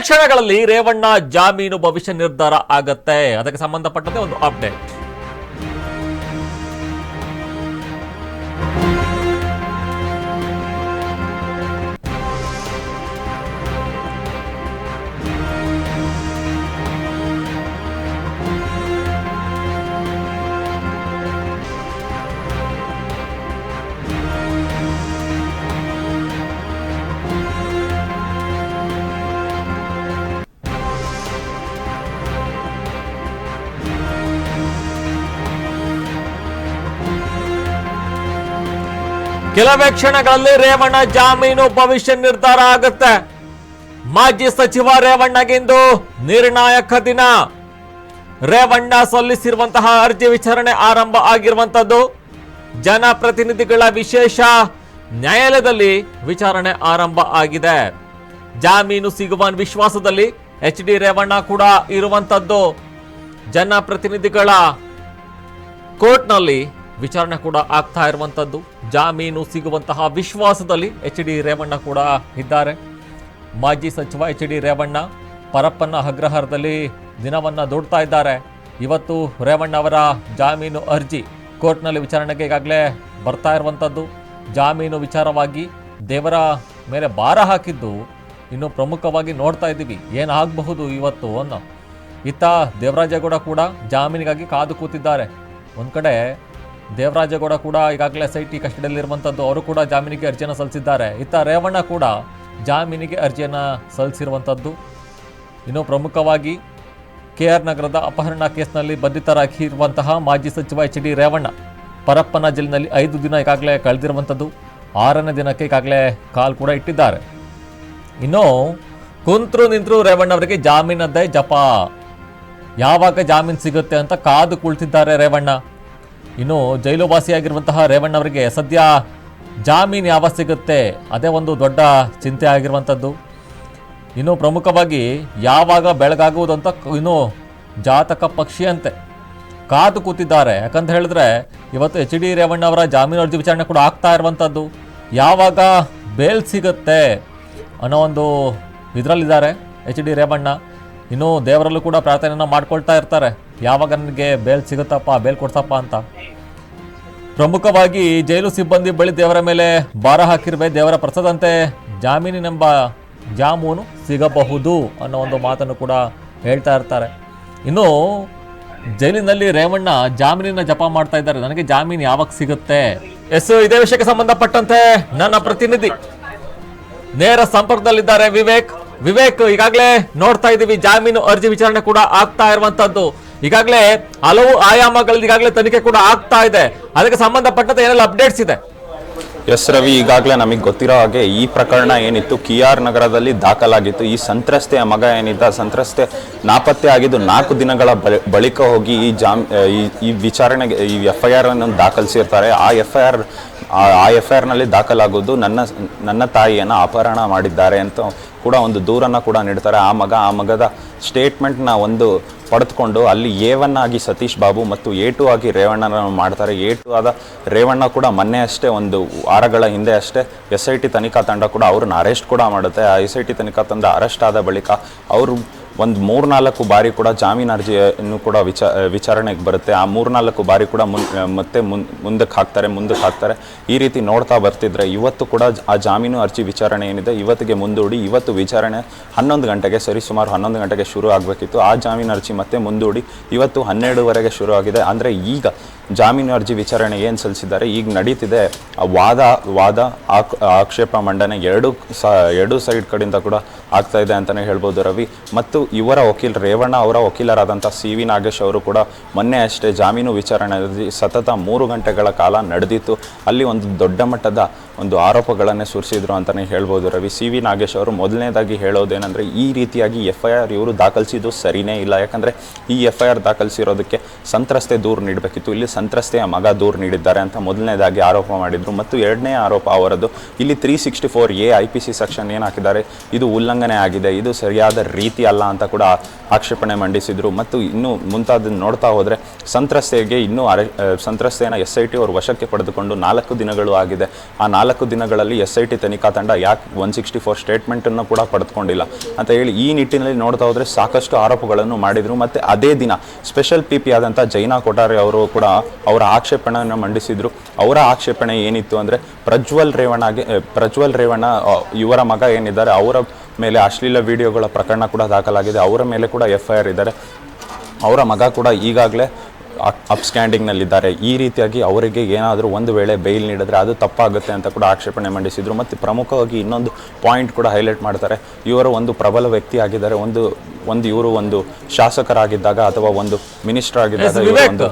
ಕ್ಷಣಗಳಲ್ಲಿ ರೇವಣ್ಣ ಜಾಮೀನು ಭವಿಷ್ಯ ನಿರ್ಧಾರ ಆಗತ್ತೆ. ಅದಕ್ಕೆ ಸಂಬಂಧಪಟ್ಟಂತೆ ಒಂದು ಅಪ್ಡೇಟ್. ಕೆಲವೇ ಕ್ಷಣಗಳಲ್ಲಿ ರೇವಣ್ಣ ಜಾಮೀನು ಭವಿಷ್ಯ ನಿರ್ಧಾರ ಆಗುತ್ತೆ. ಮಾಜಿ ಸಚಿವ ರೇವಣ್ಣಗಿಂದು ನಿರ್ಣಾಯಕ ದಿನ. ರೇವಣ್ಣ ಸಲ್ಲಿಸಿರುವಂತಹ ಅರ್ಜಿ ವಿಚಾರಣೆ ಆರಂಭ ಆಗಿರುವಂತದ್ದು. ಜನಪ್ರತಿನಿಧಿಗಳ ವಿಶೇಷ ನ್ಯಾಯಾಲಯದಲ್ಲಿ ವಿಚಾರಣೆ ಆರಂಭ ಆಗಿದೆ. ಜಾಮೀನು ಸಿಗುವ ವಿಶ್ವಾಸದಲ್ಲಿ ಎಚ್ ಡಿ ರೇವಣ್ಣ ಕೂಡ ಇರುವಂತದ್ದು. ಜನಪ್ರತಿನಿಧಿಗಳ ಕೋರ್ಟ್ನಲ್ಲಿ ವಿಚಾರಣೆ ಕೂಡ ಆಗ್ತಾ ಇರುವಂತದ್ದು. ಜಾಮೀನು ಸಿಗುವಂತಹ ವಿಶ್ವಾಸದಲ್ಲಿ ಎಚ್ ಡಿ ರೇವಣ್ಣ ಕೂಡ ಇದ್ದಾರೆ. ಮಾಜಿ ಸಚಿವ ಎಚ್ ಡಿ ರೇವಣ್ಣ ಪರಪ್ಪನ ಅಗ್ರಹಾರದಲ್ಲಿ ದಿನವನ್ನ ದೂಡ್ತಾ ಇದ್ದಾರೆ. ಇವತ್ತು ರೇವಣ್ಣ ಅವರ ಜಾಮೀನು ಅರ್ಜಿ ಕೋರ್ಟ್ನಲ್ಲಿ ವಿಚಾರಣೆಗೆ ಈಗಾಗಲೇ ಬರ್ತಾ ಇರುವಂತದ್ದು. ಜಾಮೀನು ವಿಚಾರವಾಗಿ ದೇವರ ಮೇಲೆ ಭಾರ ಹಾಕಿದ್ದು ಇನ್ನು ಪ್ರಮುಖವಾಗಿ ನೋಡ್ತಾ ಇದ್ದೀವಿ ಏನಾಗಬಹುದು ಇವತ್ತು ಅನ್ನೋ. ಇತ್ತ ದೇವರಾಜೇಗೌಡ ಕೂಡ ಜಾಮೀನಿಗಾಗಿ ಕಾದು ಕೂತಿದ್ದಾರೆ. ಒಂದ್ ಕಡೆ ದೇವರಾಜೇಗೌಡ ಕೂಡ ಈಗಾಗಲೇ SIT ಕಸ್ಟಡಿಯಲ್ಲಿರುವಂಥದ್ದು. ಅವರು ಕೂಡ ಜಾಮೀನಿಗೆ ಅರ್ಜಿಯನ್ನು ಸಲ್ಲಿಸಿದ್ದಾರೆ. ಇತ್ತ ರೇವಣ್ಣ ಕೂಡ ಜಾಮೀನಿಗೆ ಅರ್ಜಿಯನ್ನು ಸಲ್ಲಿಸಿರುವಂಥದ್ದು. ಇನ್ನು ಪ್ರಮುಖವಾಗಿ KR ನಗರದ ಅಪಹರಣ ಕೇಸ್ನಲ್ಲಿ ಬಂಧಿತರಾಗಿರುವಂತಹ ಮಾಜಿ ಸಚಿವ ಎಚ್ ಡಿ ರೇವಣ್ಣ ಪರಪ್ಪನ ಜೈಲಿನಲ್ಲಿ 5 ದಿನ ಈಗಾಗಲೇ ಕಳೆದಿರುವಂಥದ್ದು. 6ನೇ ದಿನಕ್ಕೆ ಈಗಾಗಲೇ ಕಾಲ್ ಕೂಡ ಇಟ್ಟಿದ್ದಾರೆ. ಇನ್ನು ಕುಂತ್ರು ನಿಂತರು ರೇವಣ್ಣ ಅವರಿಗೆ ಜಾಮೀನದ್ದೇ ಜಪ. ಯಾವಾಗ ಜಾಮೀನು ಸಿಗುತ್ತೆ ಅಂತ ಕಾದು ಕುಳಿತಿದ್ದಾರೆ ರೇವಣ್ಣ. ಇನ್ನು ಜೈಲು ವಾಸಿಯಾಗಿರುವಂತಹ ರೇವಣ್ಣ ಅವರಿಗೆ ಸದ್ಯ ಜಾಮೀನು ಯಾವಾಗ ಸಿಗುತ್ತೆ ಅದೇ ಒಂದು ದೊಡ್ಡ ಚಿಂತೆ ಆಗಿರುವಂಥದ್ದು. ಇನ್ನು ಪ್ರಮುಖವಾಗಿ ಯಾವಾಗ ಬೆಳಗಾಗುವುದು ಅಂತ ಇನ್ನು ಜಾತಕ ಪಕ್ಷಿಯಂತೆ ಕಾದು ಕೂತಿದ್ದಾರೆ. ಯಾಕಂತ ಹೇಳಿದ್ರೆ ಇವತ್ತು ಎಚ್ ಡಿ ರೇವಣ್ಣ ಅವರ ಜಾಮೀನು ಅರ್ಜಿ ವಿಚಾರಣೆ ಕೂಡ ಆಗ್ತಾ ಇರುವಂಥದ್ದು. ಯಾವಾಗ ಬೇಲ್ ಸಿಗುತ್ತೆ ಅನ್ನೋ ಒಂದು ಇದರಲ್ಲಿದ್ದಾರೆ ಎಚ್ ಡಿ ರೇವಣ್ಣ. ಇನ್ನು ದೇವರಲ್ಲೂ ಕೂಡ ಪ್ರಾರ್ಥನೆಯನ್ನು ಮಾಡ್ಕೊಳ್ತಾ ಇರ್ತಾರೆ, ಯಾವಾಗ ನನಗೆ ಬೇಲ್ ಸಿಗುತ್ತಪ್ಪ, ಬೇಲ್ ಕೊಡ್ಸಪ್ಪ ಅಂತ. ಪ್ರಮುಖವಾಗಿ ಜೈಲು ಸಿಬ್ಬಂದಿ ಬಳಿ ದೇವರ ಮೇಲೆ ಭಾರ ಹಾಕಿರುವೆ, ದೇವರ ಪ್ರಸಾದಂತೆ ಜಾಮೀನಿನೆಂಬ ಜಾಮೂನು ಸಿಗಬಹುದು ಅನ್ನೋ ಒಂದು ಮಾತನ್ನು ಕೂಡ ಹೇಳ್ತಾ ಇರ್ತಾರೆ. ಇನ್ನು ಜೈಲಿನಲ್ಲಿ ರೇವಣ್ಣ ಜಾಮೀನಿನ ಜಪ ಮಾಡ್ತಾ ಇದ್ದಾರೆ, ನನಗೆ ಜಾಮೀನು ಯಾವಾಗ ಸಿಗುತ್ತೆ. ಇದೇ ವಿಷಯಕ್ಕೆ ಸಂಬಂಧಪಟ್ಟಂತೆ ನನ್ನ ಪ್ರತಿನಿಧಿ ನೇರ ಸಂಪರ್ಕದಲ್ಲಿದ್ದಾರೆ ವಿವೇಕ್. ಈಗಾಗಲೇ ನೋಡ್ತಾ ಇದ್ದೀವಿ ಜಾಮೀನು ಅರ್ಜಿ ವಿಚಾರಣೆ ಕೂಡ ಆಗ್ತಾ ಇರುವಂತದ್ದು. ಈಗಾಗಲೇ ಹಲವು ಆಯಾಮಗಳಲ್ಲಿ ಈಗಾಗಲೇ ತನಿಖೆ ಕೂಡ ಆಗ್ತಾ ಇದೆ. ಅದಕ್ಕೆ ಸಂಬಂಧಪಟ್ಟಂತೆ ಏನೆಲ್ಲ ಅಪ್ಡೇಟ್ಸ್ ಇದೆ? ಎಸ್ ರವಿ, ಈಗಾಗಲೇ ನಮಗೆ ಗೊತ್ತಿರೋ ಹಾಗೆ ಈ ಪ್ರಕರಣ ಏನಿತ್ತು KR ನಗರದಲ್ಲಿ ದಾಖಲಾಗಿತ್ತು. ಈ ಸಂತ್ರಸ್ತೆಯ ಮಗ ಏನಿದ್ದ, ಸಂತ್ರಸ್ತೆ ನಾಪತ್ತೆ ಆಗಿದ್ದು 4 ದಿನಗಳ ಬಳಿಕ ಹೋಗಿ ಈ ವಿಚಾರಣೆಗೆ ಈ FIR ಅನ್ನು ದಾಖಲಿಸಿರ್ತಾರೆ. ಆ FIR ನಲ್ಲಿ ದಾಖಲಾಗುವುದು ನನ್ನ ತಾಯಿಯನ್ನು ಅಪಹರಣ ಮಾಡಿದ್ದಾರೆ ಅಂತ ಕೂಡ ಒಂದು ದೂರನ್ನು ಕೂಡ ನೀಡ್ತಾರೆ. ಆ ಮಗದ ಸ್ಟೇಟ್ಮೆಂಟ್ನ ಒಂದು ಪಡೆದುಕೊಂಡು ಅಲ್ಲಿ A1 ಆಗಿ ಸತೀಶ್ ಬಾಬು ಮತ್ತು A2 ಆಗಿ ರೇವಣ್ಣನ ಮಾಡ್ತಾರೆ. A2 ಆದ ರೇವಣ್ಣ ಕೂಡ ಮೊನ್ನೆ ಅಷ್ಟೇ, ಒಂದು ವಾರಗಳ ಹಿಂದೆ ಅಷ್ಟೇ SIT ತನಿಖಾ ತಂಡ ಕೂಡ ಅವ್ರನ್ನ ಅರೆಸ್ಟ್ ಕೂಡ ಮಾಡುತ್ತೆ. ಆ SIT ತನಿಖಾ ತಂಡ ಅರೆಸ್ಟ್ ಆದ ಬಳಿಕ ಅವರು ಒಂದು 3-4 ಬಾರಿ ಕೂಡ ಜಾಮೀನು ಅರ್ಜಿಯನ್ನು ಕೂಡ ವಿಚಾರಣೆಗೆ ಬರುತ್ತೆ. ಆ 3-4 ಬಾರಿ ಕೂಡ ಮುಂದಕ್ಕೆ ಹಾಕ್ತಾರೆ. ಈ ರೀತಿ ನೋಡ್ತಾ ಬರ್ತಿದ್ರೆ ಇವತ್ತು ಕೂಡ ಆ ಜಾಮೀನು ಅರ್ಜಿ ವಿಚಾರಣೆ ಏನಿದೆ ಇವತ್ತಿಗೆ ಮುಂದೂಡಿ, ಇವತ್ತು ವಿಚಾರಣೆ 11 ಗಂಟೆಗೆ ಸರಿಸುಮಾರು 11 ಗಂಟೆಗೆ ಶುರು ಆಗಬೇಕಿತ್ತು. ಆ ಜಾಮೀನು ಅರ್ಜಿ ಮತ್ತೆ ಮುಂದೂಡಿ ಇವತ್ತು 12ವರೆಗೆ ಶುರು ಆಗಿದೆ. ಅಂದರೆ ಈಗ ಜಾಮೀನು ಅರ್ಜಿ ವಿಚಾರಣೆ ಏನು ಸಲ್ಲಿಸಿದ್ದಾರೆ, ಈಗ ನಡೀತಿದೆ ವಾದ ಆಕ್ಷೇಪ ಮಂಡನೆ ಎರಡು ಸೈಡ್ ಕಡೆಯಿಂದ ಕೂಡ ಆಗ್ತಾ ಇದೆ ಅಂತಲೇ ಹೇಳ್ಬೋದು ರವಿ. ಮತ್ತು ಇವರ ರೇವಣ್ಣ ಅವರ ವಕೀಲರಾದಂಥ CV ನಾಗೇಶ್ ಅವರು ಕೂಡ ಮೊನ್ನೆ ಅಷ್ಟೇ ಜಾಮೀನು ವಿಚಾರಣೆಯಲ್ಲಿ ಸತತ 3 ಗಂಟೆಗಳ ಕಾಲ ನಡೆದಿತ್ತು. ಅಲ್ಲಿ ಒಂದು ದೊಡ್ಡ ಮಟ್ಟದ ಒಂದು ಆರೋಪಗಳನ್ನೇ ಸುರಿಸಿದ್ರು ಅಂತಲೇ ಹೇಳ್ಬೋದು ರವಿ. CV ನಾಗೇಶ್ ಅವರು ಮೊದಲನೇದಾಗಿ ಹೇಳೋದೇನೆಂದರೆ, ಈ ರೀತಿಯಾಗಿ FIR ಇವರು ದಾಖಲಿಸಿದ್ದು ಸರಿಯೇ ಇಲ್ಲ. ಯಾಕಂದರೆ ಈ FIR ದಾಖಲಿಸಿರೋದಕ್ಕೆ ಸಂತ್ರಸ್ತೆ ದೂರು ನೀಡಬೇಕಿತ್ತು, ಇಲ್ಲಿ ಸಂತ್ರಸ್ತೆಯ ಮಗ ದೂರು ನೀಡಿದ್ದಾರೆ ಅಂತ ಮೊದಲನೇದಾಗಿ ಆರೋಪ ಮಾಡಿದರು. ಮತ್ತು ಎರಡನೇ ಆರೋಪ ಅವರದ್ದು, ಇಲ್ಲಿ 364A IPC ಸೆಕ್ಷನ್ ಏನು ಹಾಕಿದ್ದಾರೆ ಇದು ಉಲ್ಲಂಘನೆ ಆಗಿದೆ, ಇದು ಸರಿಯಾದ ರೀತಿ ಅಲ್ಲ ಅಂತ ಕೂಡ ಆಕ್ಷೇಪಣೆ ಮಂಡಿಸಿದರು. ಮತ್ತು ಇನ್ನೂ ಮುಂತಾದ ನೋಡ್ತಾ ಹೋದರೆ ಸಂತ್ರಸ್ತೆಯನ್ನು SIT ಅವರು ವಶಕ್ಕೆ ಪಡೆದುಕೊಂಡು 4 ದಿನಗಳು ಆಗಿದೆ. ಆ 4 14 ದಿನಗಳಲ್ಲಿ SIT ತನಿಖಾ ತಂಡ ಯಾಕೆ 164 ಸ್ಟೇಟ್ಮೆಂಟನ್ನು ಕೂಡ ಪಡೆದುಕೊಂಡಿಲ್ಲ ಅಂತ ಹೇಳಿ ಈ ನಿಟ್ಟಿನಲ್ಲಿ ನೋಡ್ತಾ ಹೋದರೆ ಸಾಕಷ್ಟು ಆರೋಪಗಳನ್ನು ಮಾಡಿದರು. ಮತ್ತು ಅದೇ ದಿನ ಸ್ಪೆಷಲ್ PP ಆದಂಥ ಜೈನಾ ಕೊಠಾರಿ ಅವರು ಕೂಡ ಅವರ ಆಕ್ಷೇಪಣೆಯನ್ನು ಮಂಡಿಸಿದರು. ಅವರ ಆಕ್ಷೇಪಣೆ ಏನಿತ್ತು ಅಂದರೆ ಪ್ರಜ್ವಲ್ ರೇವಣ್ಣ ಇವರ ಮಗ ಏನಿದ್ದಾರೆ ಅವರ ಮೇಲೆ ಅಶ್ಲೀಲ ವಿಡಿಯೋಗಳ ಪ್ರಕರಣ ಕೂಡ ದಾಖಲಾಗಿದೆ. ಅವರ ಮೇಲೆ ಕೂಡ FIR ಇದ್ದಾರೆ. ಅವರ ಮಗ ಕೂಡ ಈಗಾಗಲೇ ಅಪ್ಸ್ಟ್ಯಾಂಡಿಂಗ್ನಲ್ಲಿದ್ದಾರೆ. ಈ ರೀತಿಯಾಗಿ ಅವರಿಗೆ ಏನಾದರೂ ಒಂದು ವೇಳೆ ಬೇಲ್ ನೀಡಿದ್ರೆ ಅದು ತಪ್ಪಾಗುತ್ತೆ ಅಂತ ಕೂಡ ಆಕ್ಷೇಪಣೆ ಮಂಡಿಸಿದರು. ಮತ್ತು ಪ್ರಮುಖವಾಗಿ ಇನ್ನೊಂದು ಪಾಯಿಂಟ್ ಕೂಡ ಹೈಲೈಟ್ ಮಾಡ್ತಾರೆ. ಇವರು ಒಂದು ಪ್ರಬಲ ವ್ಯಕ್ತಿ ಆಗಿದ್ದಾರೆ. ಇವರು ಒಂದು ಶಾಸಕರಾಗಿದ್ದಾಗ ಅಥವಾ ಒಂದು ಮಿನಿಸ್ಟರ್ ಆಗಿದ್ದಾಗ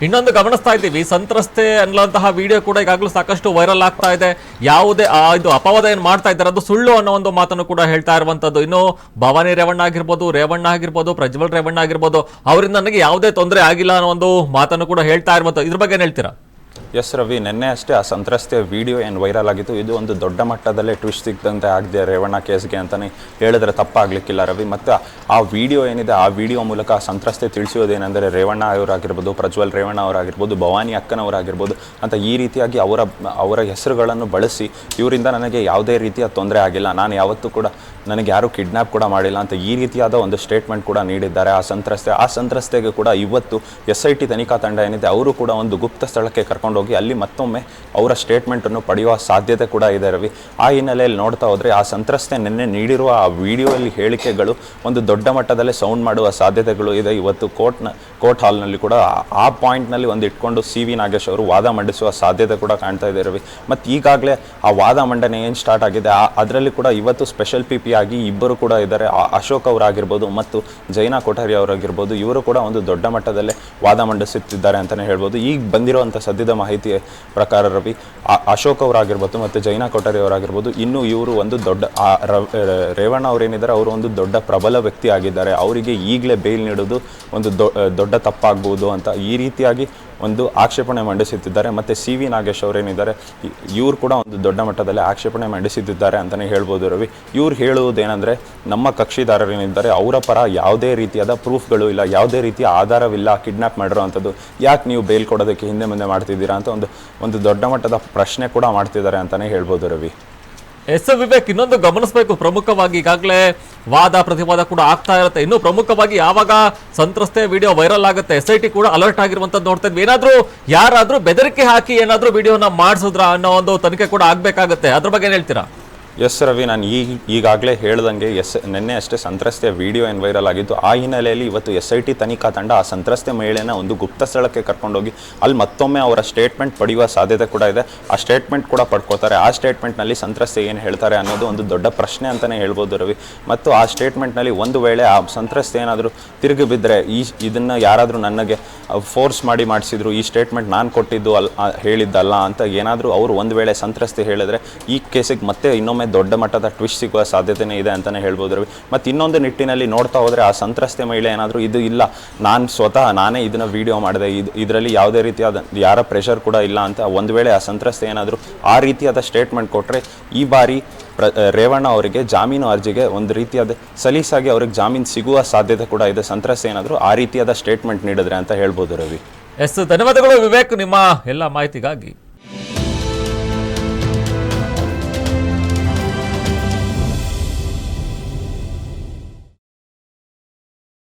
ಇನ್ನೊಂದು ಗಮನಿಸ್ತಾ ಇದ್ದೀವಿ, ಸಂತ್ರಸ್ತೆ ಅನ್ನುವಂತಹ ವಿಡಿಯೋ ಕೂಡ ಈಗಾಗಲೂ ಸಾಕಷ್ಟು ವೈರಲ್ ಆಗ್ತಾ ಇದೆ. ಯಾವುದೇ ಇದು ಅಪವಾದ ಏನು ಮಾಡ್ತಾ ಇದ್ದಾರೆ ಅದು ಸುಳ್ಳು ಅನ್ನೋ ಒಂದು ಮಾತನ್ನು ಕೂಡ ಹೇಳ್ತಾ ಇರುವಂತದ್ದು. ಇನ್ನು ಭವಾನಿ ರೇವಣ್ಣ ಆಗಿರ್ಬೋದು, ಪ್ರಜ್ವಲ್ ರೇವಣ್ಣ ಆಗಿರ್ಬೋದು, ಅವರಿಂದ ನನಗೆ ಯಾವುದೇ ತೊಂದರೆ ಆಗಿಲ್ಲ ಅನ್ನೋ ಒಂದು ಮಾತನ್ನು ಕೂಡ ಹೇಳ್ತಾ ಇರುವಂತದ್ದು. ಇದ್ರ ಬಗ್ಗೆ ಏನು ಹೇಳ್ತೀರಾ? ಎಸ್ ರವಿ, ನಿನ್ನೆ ಅಷ್ಟೇ ಆ ಸಂತ್ರಸ್ತೆಯ ವಿಡಿಯೋ ಏನು ವೈರಲ್ ಆಗಿತ್ತು, ಇದು ಒಂದು ದೊಡ್ಡ ಮಟ್ಟದಲ್ಲೇ ಟ್ವಿಸ್ಟ್ ಸಿಗ್ದಂತೆ ಆಗಿದೆ ರೇವಣ್ಣ ಕೇಸ್ಗೆ ಅಂತಲೇ ಹೇಳಿದ್ರೆ ತಪ್ಪಾಗಲಿಕ್ಕಿಲ್ಲ ರವಿ. ಮತ್ತು ಆ ವಿಡಿಯೋ ಏನಿದೆ, ಆ ವಿಡಿಯೋ ಮೂಲಕ ಆ ಸಂತ್ರಸ್ತೆ ತಿಳಿಸೋದೇನೆಂದರೆ ರೇವಣ್ಣ ಅವರಾಗಿರ್ಬೋದು, ಪ್ರಜ್ವಲ್ ರೇವಣ್ಣ ಅವರಾಗಿರ್ಬೋದು, ಭವಾನಿ ಅಕ್ಕನವರಾಗಿರ್ಬೋದು ಅಂತ ಈ ರೀತಿಯಾಗಿ ಅವರ ಹೆಸರುಗಳನ್ನು ಬಳಸಿ ಇವರಿಂದ ನನಗೆ ಯಾವುದೇ ರೀತಿಯ ತೊಂದರೆ ಆಗಿಲ್ಲ, ನಾನು ಯಾವತ್ತೂ ಕೂಡ ನನಗೆ ಯಾರೂ ಕಿಡ್ನ್ಯಾಪ್ ಕೂಡ ಮಾಡಿಲ್ಲ ಅಂತ ಈ ರೀತಿಯಾದ ಒಂದು ಸ್ಟೇಟ್ಮೆಂಟ್ ಕೂಡ ನೀಡಿದ್ದಾರೆ ಆ ಸಂತ್ರಸ್ತೆಗೆ ಕೂಡ ಇವತ್ತು SIT ತನಿಖಾ ತಂಡ ಏನಿದೆ ಅವರು ಕೂಡ ಒಂದು ಗುಪ್ತ ಸ್ಥಳಕ್ಕೆ ಕರ್ಕೊಂಡೋಗಿ ಅಲ್ಲಿ ಮತ್ತೊಮ್ಮೆ ಅವರ ಸ್ಟೇಟ್ಮೆಂಟನ್ನು ಪಡೆಯುವ ಸಾಧ್ಯತೆ ಕೂಡ ಇದೆ ರವಿ. ಆ ಹಿನ್ನೆಲೆಯಲ್ಲಿ ನೋಡ್ತಾ ಹೋದರೆ ಆ ಸಂತ್ರಸ್ತೆ ನಿನ್ನೆ ನೀಡಿರುವ ಆ ವಿಡಿಯೋಲ್ಲಿ ಹೇಳಿಕೆಗಳು ಒಂದು ದೊಡ್ಡ ಮಟ್ಟದಲ್ಲೇ ಸೌಂಡ್ ಮಾಡುವ ಸಾಧ್ಯತೆಗಳು ಇದೆ. ಇವತ್ತು ಕೋರ್ಟ್ ಹಾಲ್ನಲ್ಲಿ ಕೂಡ ಆ ಪಾಯಿಂಟ್ನಲ್ಲಿ ಒಂದು ಇಟ್ಕೊಂಡು CV ನಾಗೇಶ್ ಅವರು ವಾದ ಮಂಡಿಸುವ ಸಾಧ್ಯತೆ ಕೂಡ ಕಾಣ್ತಾ ಇದೆ ರವಿ. ಮತ್ತು ಈಗಾಗಲೇ ಆ ವಾದ ಮಂಡನೆ ಏನು ಸ್ಟಾರ್ಟ್ ಆಗಿದೆ ಅದರಲ್ಲಿ ಕೂಡ ಇವತ್ತು ಸ್ಪೆಷಲ್ PP ಆಗಿ ಇಬ್ಬರು ಕೂಡ ಇದ್ದಾರೆ. ಅಶೋಕ್ ಅವರಾಗಿರ್ಬೋದು ಮತ್ತು ಜೈನಾ ಕೊಠಾರಿ ಅವರಾಗಿರ್ಬೋದು, ಇವರು ಕೂಡ ಒಂದು ದೊಡ್ಡ ಮಟ್ಟದಲ್ಲೇ ವಾದ ಮಂಡಿಸುತ್ತಿದ್ದಾರೆ ಅಂತಲೇ ಹೇಳ್ಬೋದು. ಈಗ ಬಂದಿರುವಂಥ ಸದ್ಯದ ಮಾಹಿತಿ ಪ್ರಕಾರ ರವಿ, ಅಶೋಕ್ ಅವರಾಗಿರ್ಬೋದು ಮತ್ತು ಜೈನಾ ಕೊಠಾರಿ ಅವರಾಗಿರ್ಬೋದು, ಇನ್ನು ಇವರು ಒಂದು ದೊಡ್ಡ ರೇವಣ್ಣ ಅವರೇನಿದ್ದಾರೆ ಅವರು ಒಂದು ದೊಡ್ಡ ಪ್ರಬಲ ವ್ಯಕ್ತಿ ಆಗಿದ್ದಾರೆ, ಅವರಿಗೆ ಈಗಲೇ ಬೇಲ್ ನೀಡೋದು ಒಂದು ದೊಡ್ಡ ತಪ್ಪಾಗ್ಬೋದು ಅಂತ ಈ ರೀತಿಯಾಗಿ ಒಂದು ಆಕ್ಷೇಪಣೆ ಮಂಡಿಸುತ್ತಿದ್ದಾರೆ. ಮತ್ತು CV ನಾಗೇಶ್ ಅವರೇನಿದ್ದಾರೆ ಇವರು ಕೂಡ ಒಂದು ದೊಡ್ಡ ಮಟ್ಟದಲ್ಲಿ ಆಕ್ಷೇಪಣೆ ಮಂಡಿಸುತ್ತಿದ್ದಾರೆ ಅಂತಲೇ ಹೇಳ್ಬೋದು ರವಿ. ಇವ್ರು ಹೇಳುವುದೇನೆಂದರೆ, ನಮ್ಮ ಕಕ್ಷಿದಾರರೇನಿದ್ದಾರೆ ಅವರ ಪರ ಯಾವುದೇ ರೀತಿಯಾದ ಪ್ರೂಫ್ಗಳು ಇಲ್ಲ, ಯಾವುದೇ ರೀತಿಯ ಆಧಾರವಿಲ್ಲ ಕಿಡ್ನ್ಯಾಪ್ ಮಾಡಿರೋ ಅಂಥದ್ದು, ಯಾಕೆ ನೀವು ಬೇಲ್ ಕೊಡೋದಕ್ಕೆ ಹಿಂದೆ ಮುಂದೆ ಮಾಡ್ತಿದ್ದೀರಾ ಅಂತ ಒಂದು ದೊಡ್ಡ ಮಟ್ಟದ ಪ್ರಶ್ನೆ ಕೂಡ ಮಾಡ್ತಿದ್ದಾರೆ ಅಂತಲೇ ಹೇಳ್ಬೋದು ರವಿ. ವಿವೇಕ್, ಇನ್ನೊಂದು ಗಮನಿಸಬೇಕು, ಪ್ರಮುಖವಾಗಿ ಈಗಾಗಲೇ ವಾದ ಪ್ರತಿವಾದ ಕೂಡ ಆಗ್ತಾ ಇರುತ್ತೆ. ಇನ್ನು ಪ್ರಮುಖವಾಗಿ ಯಾವಾಗ ಸಂತ್ರಸ್ತೆ ವಿಡಿಯೋ ವೈರಲ್ ಆಗುತ್ತೆ SIT ಕೂಡ ಅಲರ್ಟ್ ಆಗಿರುವಂತದ್ದು ನೋಡ್ತಾ ಇದ್ವಿ. ಯಾರಾದ್ರೂ ಬೆದರಿಕೆ ಹಾಕಿ ಏನಾದ್ರೂ ವಿಡಿಯೋನ ಮಾಡಿಸಿದ್ರ ಅನ್ನೋ ಒಂದು ತನಿಖೆ ಕೂಡ ಆಗ್ಬೇಕಾಗತ್ತೆ. ಅದ್ರ ಬಗ್ಗೆ ಏನ್ ಹೇಳ್ತೀರಾ? ಎಸ್ ರವಿ, ನಾನು ಈಗಾಗಲೇ ಹೇಳ್ದಂಗೆ ನಿನ್ನೆ ಅಷ್ಟೇ ಸಂತ್ರಸ್ತೆಯ ವಿಡಿಯೋ ಏನು ವೈರಲ್ ಆಗಿತ್ತು. ಆ ಹಿನ್ನೆಲೆಯಲ್ಲಿ ಇವತ್ತು SIT ತನಿಖಾ ತಂಡ ಆ ಸಂತ್ರಸ್ತೆ ಮಹಿಳೆನ ಒಂದು ಗುಪ್ತ ಸ್ಥಳಕ್ಕೆ ಕರ್ಕೊಂಡೋಗಿ ಅಲ್ಲಿ ಮತ್ತೊಮ್ಮೆ ಅವರ ಸ್ಟೇಟ್ಮೆಂಟ್ ಪಡೆಯುವ ಸಾಧ್ಯತೆ ಕೂಡ ಇದೆ. ಆ ಸ್ಟೇಟ್ಮೆಂಟ್ ಕೂಡ ಪಡ್ಕೋತಾರೆ. ಆ ಸ್ಟೇಟ್ಮೆಂಟ್ನಲ್ಲಿ ಸಂತ್ರಸ್ತೆ ಏನು ಹೇಳ್ತಾರೆ ಅನ್ನೋದು ಒಂದು ದೊಡ್ಡ ಪ್ರಶ್ನೆ ಅಂತಲೇ ಹೇಳ್ಬೋದು ರವಿ. ಮತ್ತು ಆ ಸ್ಟೇಟ್ಮೆಂಟ್ನಲ್ಲಿ ಒಂದು ವೇಳೆ ಆ ಸಂತ್ರಸ್ತೆ ಏನಾದರೂ ತಿರುಗಿ ಬಿದ್ದರೆ, ಇದನ್ನು ಯಾರಾದರೂ ನನಗೆ ಫೋರ್ಸ್ ಮಾಡಿಸಿದ್ರು, ಈ ಸ್ಟೇಟ್ಮೆಂಟ್ ನಾನು ಕೊಟ್ಟಿದ್ದು ಹೇಳಿದ್ದಲ್ಲ ಅಂತ ಏನಾದರೂ ಅವರು ಒಂದು ವೇಳೆ ಸಂತ್ರಸ್ತೆ ಹೇಳಿದ್ರೆ ಈ ಕೇಸಿಗೆ ಮತ್ತೆ ಇನ್ನೊಮ್ಮೆ ದೊಡ್ಡ ಮಟ್ಟದ ಟ್ವಿಸ್ಟ್ ಸಿಗುವ ಸಾಧ್ಯತೆನೇ ಇದೆ ಅಂತಲೇ ಹೇಳ್ಬೋದು ರವಿ. ಮತ್ತು ಇನ್ನೊಂದು ನಿಟ್ಟಿನಲ್ಲಿ ನೋಡ್ತಾ ಹೋದರೆ ಆ ಸಂತ್ರಸ್ತೆ ಮಹಿಳೆ ಏನಾದರೂ ಇದು ಇಲ್ಲ, ನಾನೇ ಇದನ್ನು ವಿಡಿಯೋ ಮಾಡಿದೆ, ಇದರಲ್ಲಿ ಯಾವುದೇ ರೀತಿಯಾದ ಯಾರ ಪ್ರೆಷರ್ ಕೂಡ ಇಲ್ಲ ಅಂತ ಒಂದು ವೇಳೆ ಆ ಸಂತ್ರಸ್ತೆ ಏನಾದರೂ ಆ ರೀತಿಯಾದ ಸ್ಟೇಟ್ಮೆಂಟ್ ಕೊಟ್ಟರೆ ಈ ಬಾರಿ ರೇವಣ್ಣ ಅವರಿಗೆ ಜಾಮೀನು ಅರ್ಜಿಗೆ ಒಂದು ರೀತಿಯಾದ ಸಲೀಸಾಗಿ ಅವ್ರಿಗೆ ಜಾಮೀನು ಸಿಗುವ ಸಾಧ್ಯತೆ ಕೂಡ ಇದೆ, ಸಂತ್ರಸ್ತೆ ಏನಾದರೂ ಆ ರೀತಿಯಾದ ಸ್ಟೇಟ್ಮೆಂಟ್ ನೀಡಿದ್ರೆ ಅಂತ ಹೇಳ್ಬೋದು ರವಿ. ಧನ್ಯವಾದಗಳು ವಿವೇಕ್, ನಿಮ್ಮ ಎಲ್ಲ ಮಾಹಿತಿಗಾಗಿ.